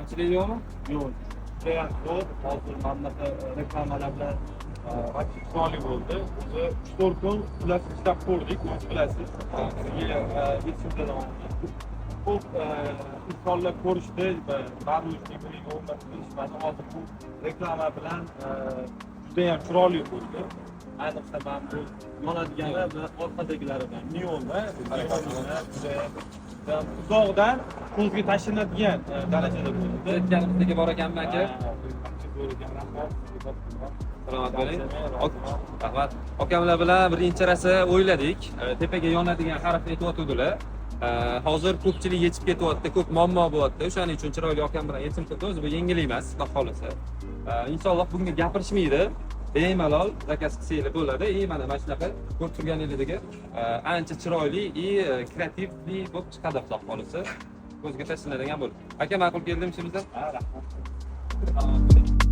Kamchilik yo'qmi? Yo'q. Judayam zo'r. Hozir mana bunaqa reklamalar bilan chiroyli bo'ldi. O'zi 3-4 kun ular ishlab ko'rdik, o'zingiz bilasiz. Sizga yetishda ko'p insonlar ko'rishdi, narujniy buning o'rnatib qilishmadi. Hozir bu reklama bilan judayam chiroyli bo'ldi. Ayniqsa mana bu yonadigani va orqadagilaridan neonda uzoqdan ko'zga tashlanadigan darajada bo'ldi. Aytganimizdagi bor ekanmi aka? Salomat bo'ling. Rahmat. Akamlar bilan birinchi o'yladik. Tepaga yonadigan xarfni aytayotgandilar. Hozir ko'pchilik yechib ketyapti, ko'p muammo bo'lyapti. O'shaning uchun chiroyli akam bilan yechim qildi. O'zi bu yengil emas, xudo xolasa. Inshaalloh bunga gapirishmaydi. Bemalol zakaz qilsanglar bo'ladi. Mana shunaqa ko'rib turganingizdek ancha chiroyli, kreativli bo'lib chiqadi, xudo xolasa. Ko'zga tashlanadigan bo'ldi. Aka, ma'qul keldimi ishimizda? Ha, rahmat.